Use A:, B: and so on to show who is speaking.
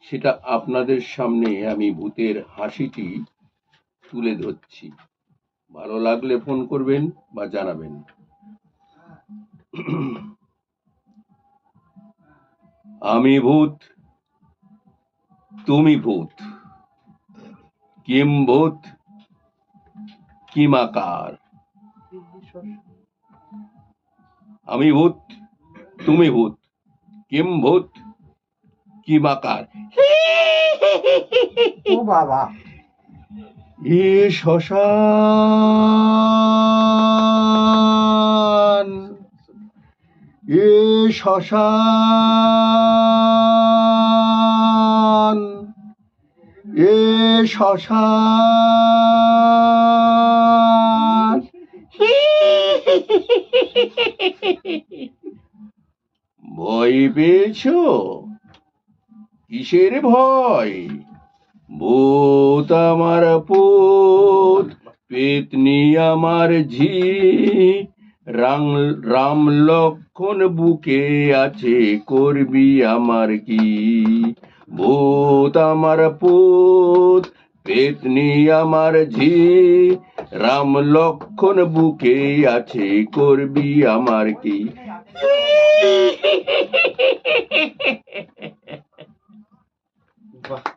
A: সেটা আপনাদের সামনে আমি ভূতের হাসিটি তুলে ধরছি। ভালো লাগলে ফোন করবেন বা জানাবেন। আমি ভূত, তুমি ভূত, কিম ভূত, কিমাকার। আমি ভূত, তুমি ভূত, কিম ভূত, কিমাকার।
B: ও বাবা,
A: এ শ্মশান, এ শ্মশান, এ শ্মশান। ভয় পেয়েছো? কিসের ভয়? ভূত আমার পুত, পেতনি আমার ঝি, রাম লক্ষণ বুকে আছে, করবি আমার কি? ভূত আমার পুত, পেতনি আমার ঝি, রাম লক্ষণ বুকে আছে, করবি আমার কি?
B: বাহ।